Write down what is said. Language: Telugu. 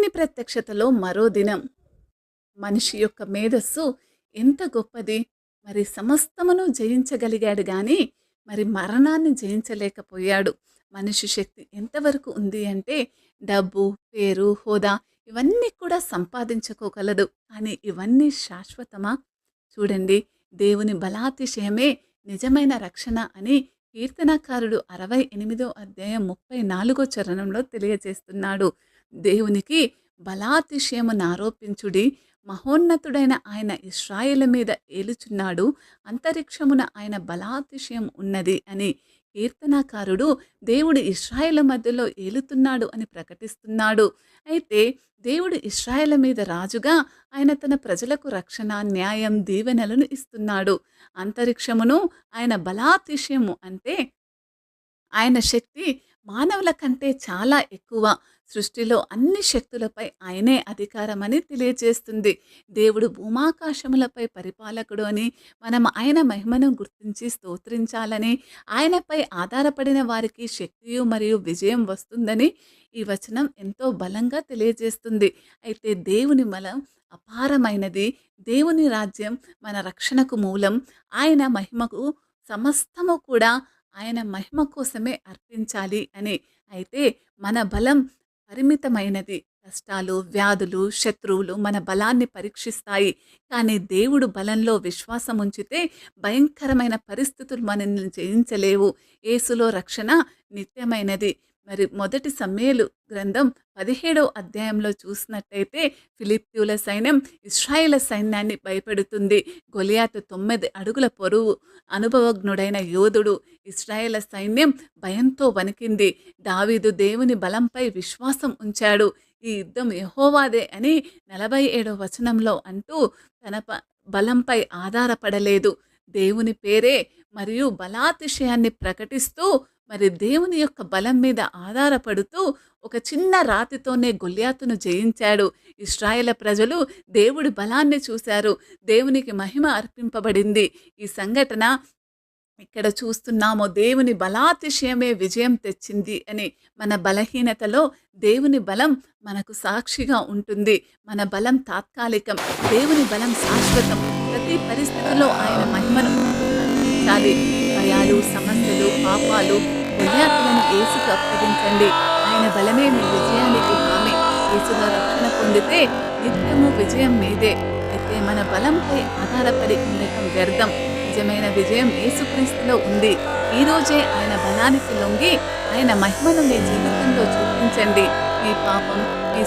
దేవుని ప్రత్యక్షతలో మరో దినం. మనిషి యొక్క మేధస్సు ఎంత గొప్పది! మరి సమస్తమును జయించగలిగాడు గానీ, మరి మరణాన్ని జయించలేకపోయాడు. మనిషి శక్తి ఎంతవరకు ఉంది అంటే, డబ్బు, పేరు, హోదా ఇవన్నీ కూడా సంపాదించుకోగలడు. కానీ ఇవన్నీ శాశ్వతమా? చూడండి, దేవుని బలాతిశయమే నిజమైన రక్షణ అని కీర్తనకారుడు 68వ అధ్యాయం 34 చరణంలో తెలియజేస్తున్నాడు. దేవునికి బలాతిశయమునారోపించుడి, మహోన్నతుడైన ఆయన ఇశ్రాయేలు మీద ఏలుచున్నాడు, అంతరిక్షమున ఆయన బలాతిశయం ఉన్నది అని కీర్తనకారుడు దేవుడు ఇశ్రాయేలు మధ్యలో ఏలుతున్నాడు అని ప్రకటిస్తున్నాడు. అయితే దేవుడు ఇశ్రాయేలు మీద రాజుగా ఆయన తన ప్రజలకు రక్షణ, న్యాయం, దీవెనలను ఇస్తున్నాడు. అంతరిక్షమును ఆయన బలాతిశయము అంటే ఆయన శక్తి మానవుల కంటే చాలా ఎక్కువ. సృష్టిలో అన్ని శక్తులపై ఆయనే అధికారమని తెలియజేస్తుంది. దేవుడు భూమాకాశములపై పరిపాలకుడు అని, మనం ఆయన మహిమను గుర్తించి స్తోత్రించాలని, ఆయనపై ఆధారపడిన వారికి శక్తియు మరియు విజయం వస్తుందని ఈ వచనం ఎంతో బలంగా తెలియజేస్తుంది. అయితే దేవుని బలం అపారమైనది. దేవుని రాజ్యం మన రక్షణకు మూలం. ఆయన మహిమకు సమస్తము కూడా ఆయన మహిమ కోసమే అర్పించాలి అని. అయితే మన బలం పరిమితమైనది. కష్టాలు, వ్యాధులు, శత్రువులు మన బలాన్ని పరీక్షిస్తాయి. కానీ దేవుడు బలంలో విశ్వాసం ఉంచితే భయంకరమైన పరిస్థితులు మనల్ని జయించలేవు. యేసులో రక్షణ నిత్యమైనది. మరి మొదటి సమూయేలు గ్రంథం 17వ అధ్యాయంలో చూసినట్టయితే, ఫిలిష్తీయుల సైన్యం ఇశ్రాయేలు సైన్యాన్ని భయపెడుతుంది. గొలియాతు 9 అడుగుల పొడవు అనుభవజ్ఞుడైన యోధుడు. ఇశ్రాయేలు సైన్యం భయంతో వణికింది. దావీదు దేవుని బలంపై విశ్వాసం ఉంచాడు. ఈ యుద్ధం యెహోవాదే అని 47వ వచనంలో అంటూ తన బలంపై ఆధారపడలేదు. దేవుని పేరే మరియు బలాతిశయాన్ని ప్రకటిస్తూ, మరి దేవుని యొక్క బలం మీద ఆధారపడుతూ ఒక చిన్న రాతితోనే గొల్యాతును జయించాడు. ఇశ్రాయేలు ప్రజలు దేవుడి బలాన్ని చూశారు. దేవునికి మహిమ అర్పింపబడింది. ఈ సంఘటన ఇక్కడ చూస్తున్నామో, దేవుని బలాతిశయమే విజయం తెచ్చింది అని. మన బలహీనతలో దేవుని బలం మనకు సాక్షిగా ఉంటుంది. మన బలం తాత్కాలికం, దేవుని బలం శాశ్వతం. ప్రతి పరిస్థితిలో ఆయన మహిమను చాలి. భయాలు, సమస్యలు, పాపాలు, గొల్యాతులను యేసుకు అప్పగించండి. ఆయన బలమే మీ విజయానికి హామీ. యేసులో రక్షణ పొందితే నిత్యము విజయం మీదే. అయితే మన బలంపై ఆధారపడి ఉండటం వ్యర్థం. నిజమైన విజయం యేసుక్రీస్తులో ఉంది. ఈ రోజే ఆయన బలానికి లొంగి ఆయన మహిమను మీ జీవితంలో చూపించండి. మీ పాపం, మీ